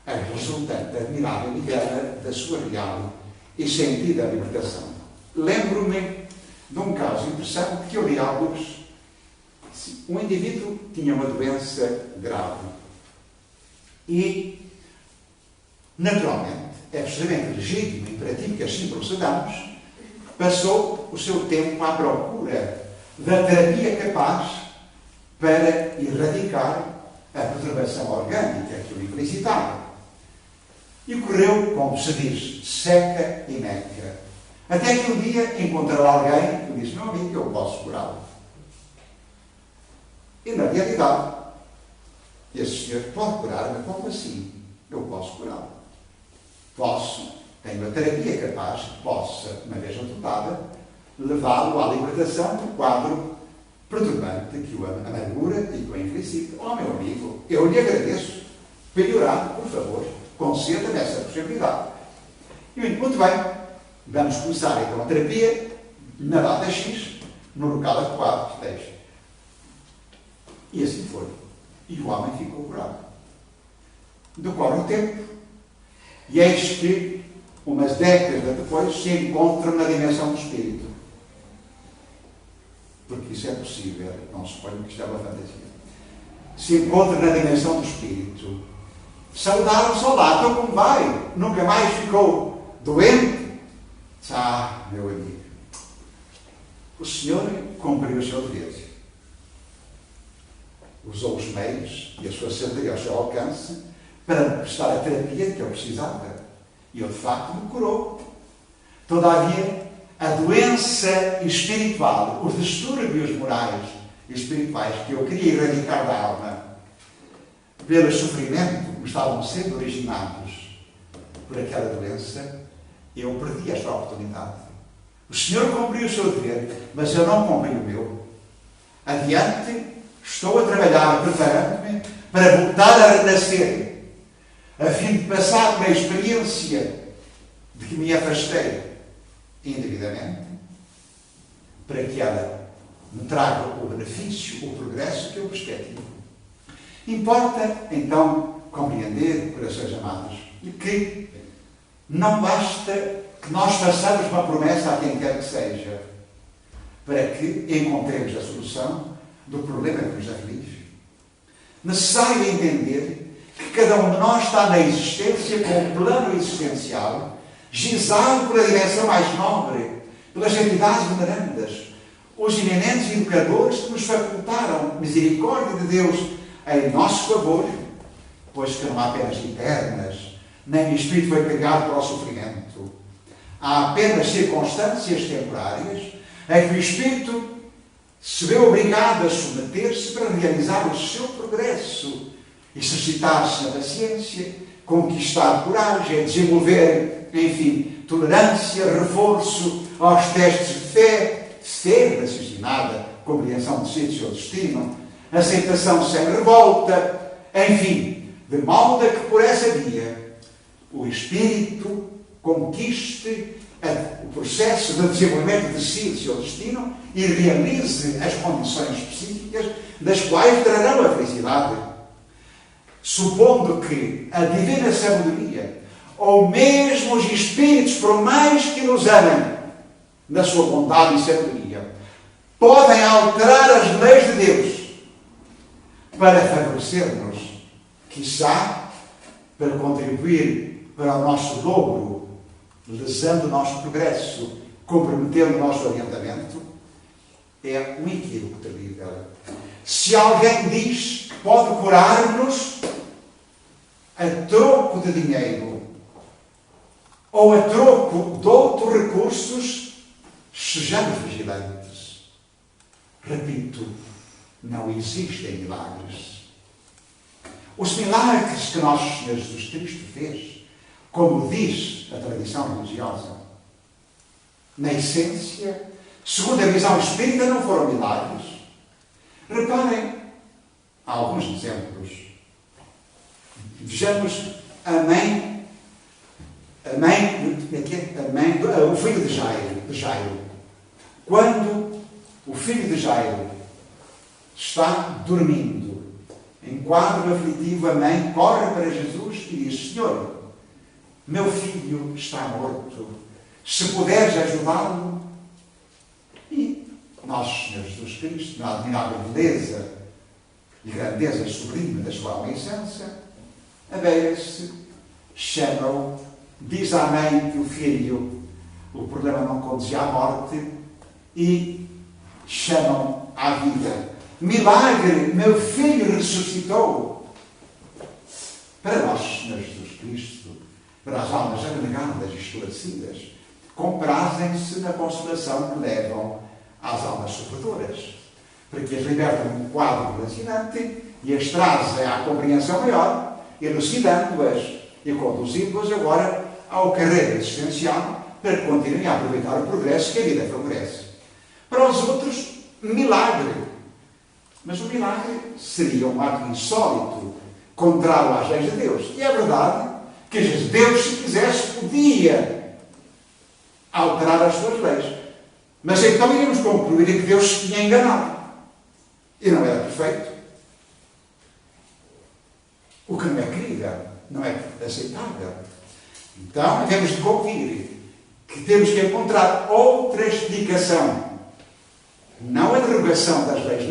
a resultante admirável e grande da sua real e sentida libertação. Lembro-me de um caso interessante que eu li há alguns. Um indivíduo tinha uma doença grave e, naturalmente, é absolutamente legítimo e imperativo que assim procedamos, passou o seu tempo à procura da terapia capaz para erradicar a perturbação orgânica que o infelicitava. E correu, como se diz, seca e meca. Até que um dia encontrou alguém que disse: meu amigo, eu posso curá-lo. E na realidade, esse senhor pode curar-me, como assim? Eu posso curá-lo. Posso, tenho a terapia capaz que possa, uma vez adotada, levá-lo à libertação do quadro perturbante que o amargura e que o infelicita. Oh, meu amigo, eu lhe agradeço. Melhorar, por favor, conceda-me essa possibilidade. E eu digo: muito bem, vamos começar então a terapia na data X, no local adequado que esteja. E assim foi. E o homem ficou curado. Decorre o tempo. E eis que, umas décadas depois, se encontram na dimensão do espírito. Porque isso é possível. Não suponho que isto é uma fantasia. Se encontram na dimensão do espírito. Saudaram-se: olá, então como vai? Nunca mais ficou doente? Ah, meu amigo, o senhor cumpriu o seu dever. Usou os meios e a sua sabedoria ao seu alcance para me prestar a terapia que eu precisava. E eu, de facto, me curou. Todavia, a doença espiritual, os distúrbios morais e espirituais que eu queria erradicar da alma, pelo sofrimento que me estavam sendo originados por aquela doença, eu perdi esta oportunidade. O Senhor cumpriu o seu dever, mas eu não cumpri o meu. Adiante, estou a trabalhar, preparando-me para voltar a renascer, a fim de passar pela experiência de que me afastei indevidamente, para que ela me traga o benefício, o progresso que eu perspectivo. Importa, então, compreender, corações amados, que não basta que nós façamos uma promessa a quem quer que seja para que encontremos a solução do problema que nos aflige. Necessário entender que cada um de nós está na existência com um plano existencial gizado pela dimensão mais nobre, pelas entidades venerandas, os eminentes educadores que nos facultaram misericórdia de Deus em nosso favor, pois que não há penas eternas, nem o Espírito foi criado para o sofrimento. Há apenas circunstâncias temporárias em que o Espírito se vê obrigado a submeter-se para realizar o seu progresso, exercitar-se na paciência, conquistar coragem, desenvolver, enfim, tolerância, reforço aos testes de fé raciocinada, compreensão de si e do seu destino, aceitação sem revolta, enfim, de modo a que por essa via o Espírito conquiste o processo de desenvolvimento de si e do seu destino e realize as condições específicas das quais trarão a felicidade. Supondo que a divina sabedoria, ou mesmo os Espíritos, por mais que nos amem na sua bondade e sabedoria, podem alterar as leis de Deus para favorecer-nos, quiçá para contribuir para o nosso dobro, lesando o nosso progresso, comprometendo o nosso orientamento, é um equívoco terrível. Se alguém diz que pode curar-nos a troco de dinheiro ou a troco de outros recursos, sejamos vigilantes. Repito, não existem milagres. Os milagres que nosso Senhor Jesus Cristo fez, como diz a tradição religiosa, na essência, segundo a visão espírita, não foram milagres. Reparem, há alguns exemplos. Vejamos o filho de Jairo. Quando o filho de Jairo está dormindo, em quadro aflitivo, a mãe corre para Jesus e diz: Senhor, meu filho está morto, se puderes ajudá-lo. E nosso Senhor Jesus Cristo, na admirável beleza e grandeza sublime da sua omnisciência, abeira-se, chama-o, diz à mãe que o filho, o problema não conduzia à morte, e chamam à vida. Milagre, meu filho ressuscitou. Para nosso Senhor Jesus Cristo, para as almas abnegadas e esclarecidas, comprazem-se na consolação que levam às almas sofredoras, para que as libertam de um quadro lancinante e as trazem à compreensão maior, elucidando-as e conduzindo-as agora ao carreira existencial para que continuem a aproveitar o progresso que a vida favorece. Para os outros, milagre. Mas o milagre seria um ato insólito, contrário às leis de Deus. E é verdade que Deus, se quisesse, podia alterar as suas leis. Mas então iríamos concluir que Deus se tinha enganado. E não era perfeito. O que não é crível, não é aceitável. Então, temos de concluir que temos que encontrar outra explicação. Não a derogação das leis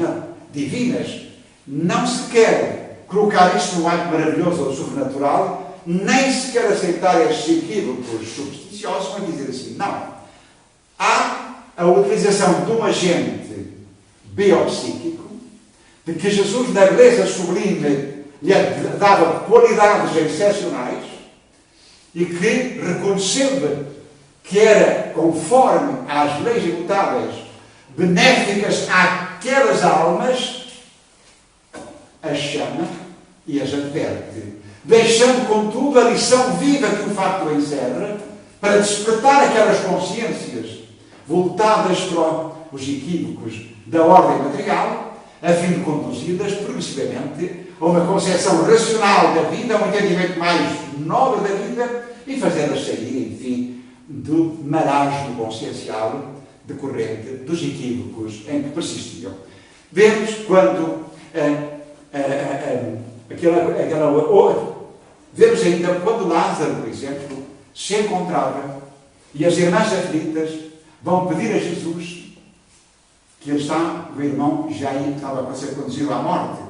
divinas. Não se quer colocar isto num ato maravilhoso ou sobrenatural, nem se quer aceitar estes equívocos supersticiosos, mas dizer assim, não. Há a utilização de um agente biopsíquico, de que Jesus, na beleza sublime, lhe dava qualidades excepcionais, e que, reconhecendo que era conforme às leis imutáveis, benéficas àquelas almas, as chama e as adverte, deixando, contudo, a lição viva que o facto encerra, para despertar aquelas consciências voltadas para os equívocos da ordem material, a fim de conduzi-las progressivamente a uma concepção racional da vida, a um entendimento mais nobre da vida e fazê-las sair, enfim, do marasmo consciencial decorrente dos equívocos em que persistiam. Vemos quando vemos ainda quando Lázaro, por exemplo, se encontrava e as irmãs aflitas vão pedir a Jesus que ele está, o irmão já estava para ser conduzido à morte.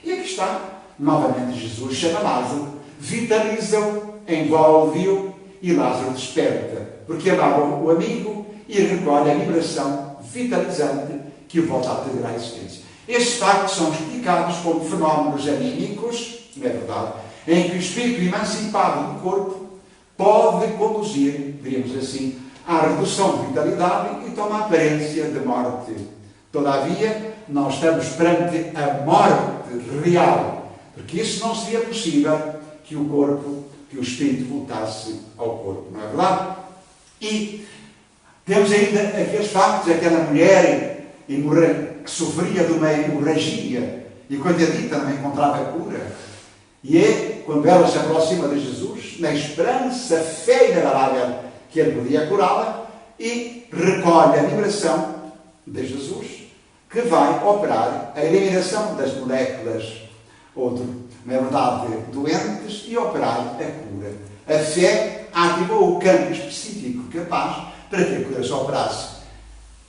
E aqui está, novamente Jesus chama Lázaro, vitaliza-o, envolve-o e Lázaro desperta, porque amava o amigo e recolhe a vibração vitalizante que o volta a ter à existência. Estes factos são explicados como fenómenos anímicos, não é verdade, em que o espírito emancipado do corpo pode conduzir, diríamos assim, à redução de vitalidade e toma a aparência de morte. Todavia, nós estamos perante a morte real, porque isso não seria possível que o corpo, que o espírito voltasse ao corpo, não é verdade? E temos ainda aqueles factos, aquela mulher que sofria de uma hemorragia e, coitadita, não encontrava cura. E é quando ela se aproxima de Jesus, na esperança, fé inabalável que ele podia curá-la, e recolhe a vibração de Jesus, que vai operar a eliminação das moléculas, ou na verdade, doentes, e operar a cura. A fé ativou o campo específico capaz para que a cura se operasse.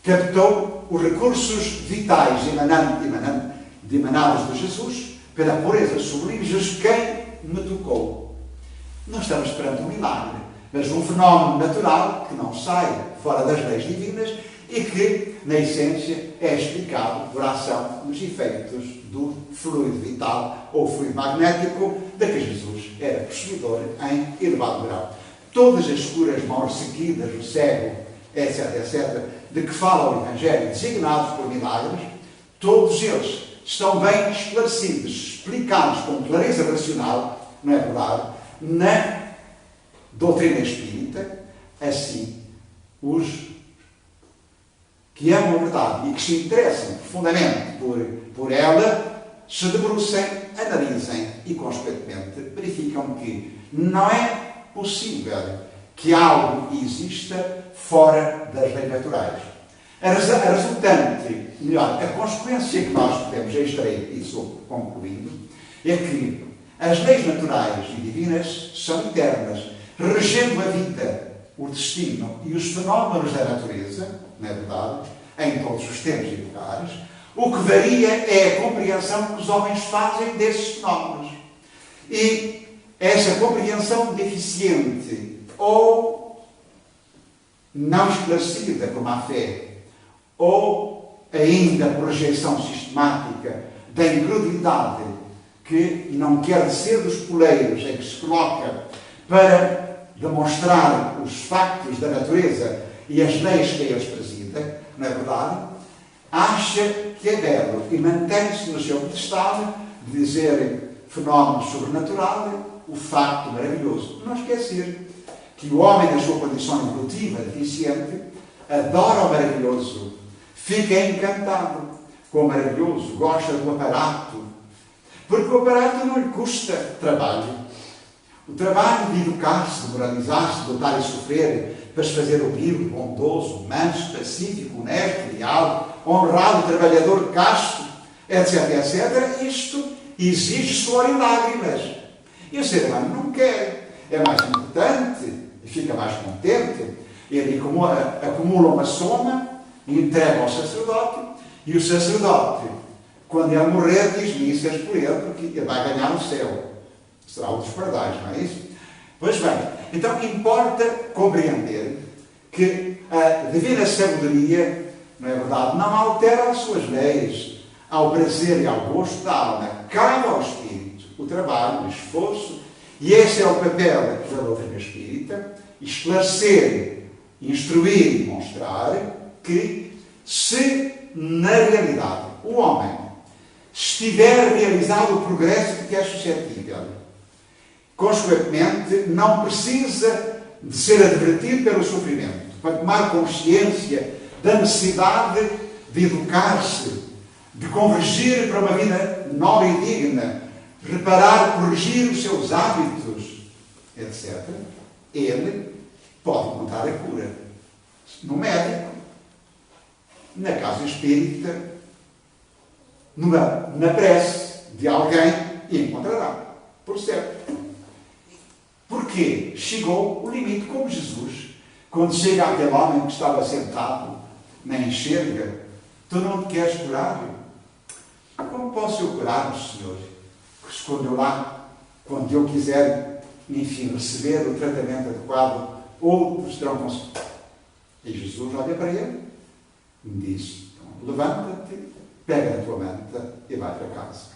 Captou os recursos vitais emanados de Jesus pela pureza sublime. Jesus, quem me tocou? Não estamos perante um milagre, mas um fenómeno natural que não sai fora das leis divinas e que, na essência, é explicado por ação dos efeitos do fluido vital ou fluido magnético de que Jesus era possuidor em elevado grau. Todas as curas, mãos seguidas, o cego, etc., etc., de que fala o Evangelho, designados por milagres, todos eles estão bem esclarecidos, explicados com clareza racional, não é verdade, na doutrina espírita. Assim, os que amam a verdade e que se interessam profundamente por ela, se debrucem, analisem e, consequentemente, verificam que não é possível que algo exista fora das leis naturais. A resultante, melhor, a consequência que nós podemos extrair, e estou concluindo, é que as leis naturais e divinas são eternas, regendo a vida, o destino e os fenómenos da natureza, não é verdade, em todos os tempos e lugares. O que varia é a compreensão que os homens fazem desses fenómenos. E essa compreensão deficiente ou não esclarecida por má fé, ou ainda por rejeição sistemática da incredulidade que não quer ser dos poleiros em que se coloca para demonstrar os factos da natureza e as leis que a eles presidem, não é verdade? Acha que é belo e mantém-se no seu pedestal de dizer fenómeno sobrenatural, o facto maravilhoso. Não esquecer que o homem, na sua condição evolutiva deficiente, adora o maravilhoso, fica encantado com o maravilhoso, gosta do aparato, porque o aparato não lhe custa trabalho. O trabalho de educar-se, de moralizar-se, de lutar e sofrer, para se fazer humilde, bondoso, manso, pacífico, honesto, leal, honrado, trabalhador, casto, etc, etc, isto exige suor e lágrimas. E o ser humano não quer. É mais importante e fica mais contente. Ele acumula uma soma e entrega ao sacerdote, e o sacerdote, quando ele morrer, diz missas por ele, porque ele vai ganhar o céu. Será o dos pardais, não é isso? Pois bem, então importa compreender que a divina sabedoria, não é verdade, não altera as suas leis ao prazer e ao gosto da alma. Cabe ao espírito o trabalho, o esforço, e esse é o papel da doutrina espírita: esclarecer, instruir e mostrar que, se na realidade o homem estiver realizado o progresso de que é suscetível, consequentemente não precisa de ser advertido pelo sofrimento, para tomar consciência da necessidade de educar-se, de convergir para uma vida nobre e digna, reparar, corrigir os seus hábitos, etc., ele pode encontrar a cura no médico, na casa espírita, na prece de alguém, e encontrará, por certo. Porque chegou o limite, como Jesus, quando chega aquele homem que estava sentado na enxerga: tu não te queres curar? Como posso eu curar-me, Senhor? Respondeu lá: quando eu quiser, enfim, receber o tratamento adequado, outros terão conseguido. E Jesus olha para ele e diz: então, levanta-te, pega na tua manta e vai para casa.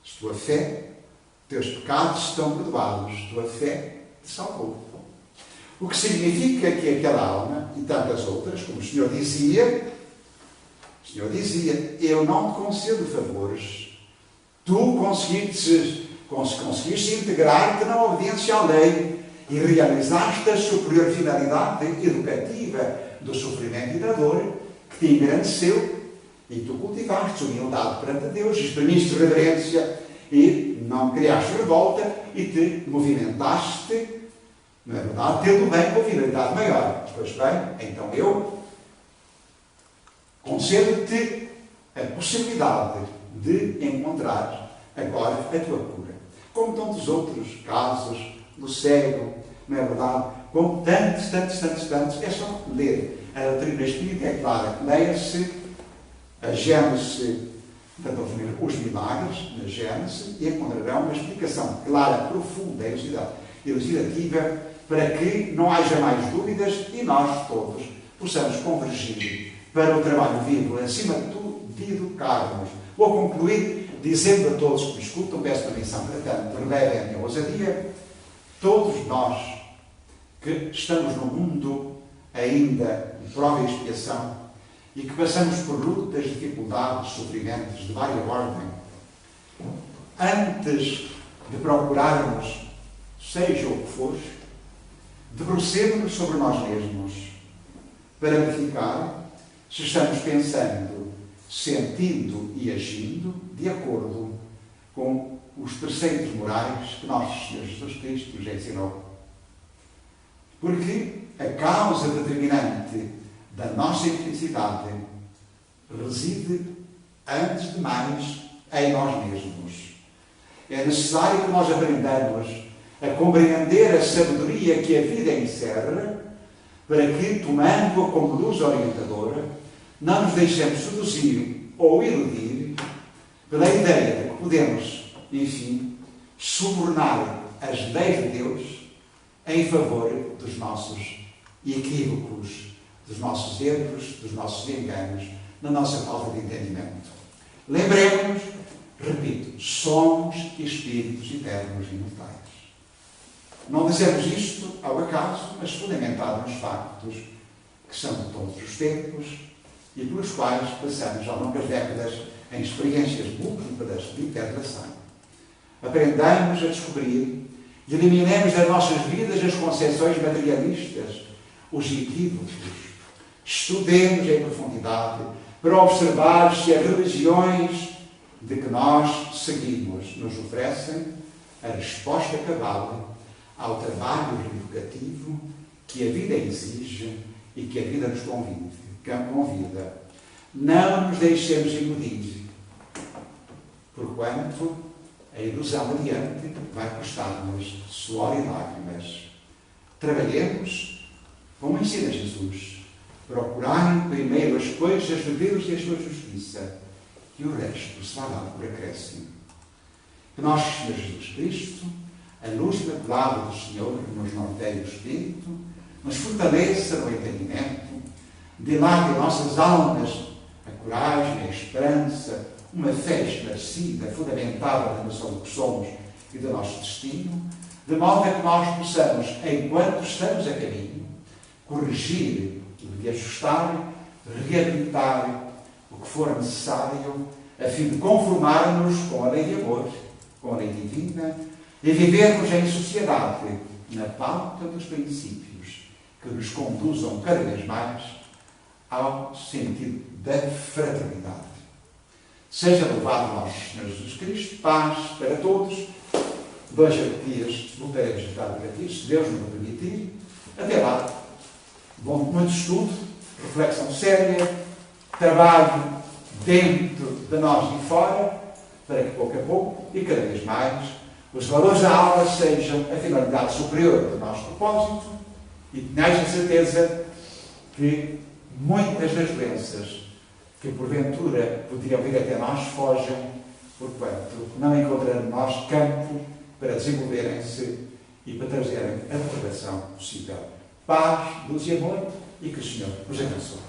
A tua fé, teus pecados estão perdoados, tua fé te salvou. O que significa que aquela alma e tantas outras, como o Senhor dizia, eu não te concedo favores. Tu conseguiste integrar-te na obediência à lei e realizaste a superior finalidade educativa do sofrimento e da dor, que te engrandeceu, e tu cultivaste humildade perante Deus, exprimiste reverência e não criaste revolta, e te movimentaste, não é verdade, tendo bem com finalidade maior. Pois bem, então eu concedo-te a possibilidade de encontrar agora a tua cura. Como tantos outros casos do cego, não é verdade? Como tantos. É só ler. A doutrina espírita é clara. Leia-se a Gênese da doutrina, os milagres, na Gênese, e encontrarão uma explicação clara, profunda, elucidativa, para que não haja mais dúvidas e nós todos possamos convergir para o trabalho vivo, acima de tudo, de educarmos. Vou concluir dizendo a todos que me escutam, peço permissão para tanto, relevem a minha ousadia, todos nós que estamos no mundo ainda de prova e expiação, e que passamos por lutas, dificuldades, sofrimentos de várias ordem, antes de procurarmos, seja o que for, debrucemos-nos sobre nós mesmos para verificar se estamos pensando, sentindo e agindo de acordo com os preceitos morais que nosso Senhor Jesus Cristo nos ensinou. Porque a causa determinante da nossa infelicidade reside, antes de mais, em nós mesmos. É necessário que nós aprendamos a compreender a sabedoria que a vida encerra, para que, tomando-a como luz orientadora, não nos deixemos seduzir ou iludir pela ideia de que podemos, enfim, subornar as leis de Deus em favor dos nossos equívocos, dos nossos erros, dos nossos enganos, na nossa falta de entendimento. Lembremos-nos, repito, somos espíritos eternos e imortais. Não dizemos isto ao acaso, mas fundamentado nos factos que são de todos os tempos e pelos quais passamos ao longo das décadas em experiências múltiplas de integração. Aprendamos a descobrir e eliminemos das nossas vidas as concepções materialistas, os equívocos. Estudemos em profundidade para observar se as religiões de que nós seguimos nos oferecem a resposta cabal ao trabalho reivindicativo que a vida exige e que a vida nos convida. Não nos deixemos iludir, porquanto a ilusão adiante vai custar-nos suor e lágrimas. Trabalhemos, como ensina Jesus, procurarem primeiro as coisas de Deus e a sua justiça, e o resto será dado por acréscimo. Que nosso Senhor Jesus Cristo, a luz imaculada do Senhor, que nos norteia o Espírito, nos fortaleça no entendimento, dilate em nossas almas a coragem, a esperança, uma fé esclarecida, fundamentada na noção do que somos e do nosso destino, de modo a que nós possamos, enquanto estamos a caminho, corrigir, reajustar, reabilitar o que for necessário, a fim de conformarmos com a lei de amor, com a lei divina, e vivermos em sociedade na pauta dos princípios que nos conduzam cada vez mais ao sentido da fraternidade. Seja louvado nosso Senhor Jesus Cristo, paz para todos. 2 dias voltaremos a estar aqui, se Deus nos permitir. Até lá, muito estudo, reflexão séria, trabalho dentro de nós e fora, para que pouco a pouco e cada vez mais os valores da aula sejam a finalidade superior do nosso propósito e tenhais a certeza que muitas das doenças que porventura poderiam vir até nós fogem, porquanto não encontramos nós campo para desenvolverem-se e para trazerem a reprovação possível. Paz, luz e amor, e que o Senhor os abençoe.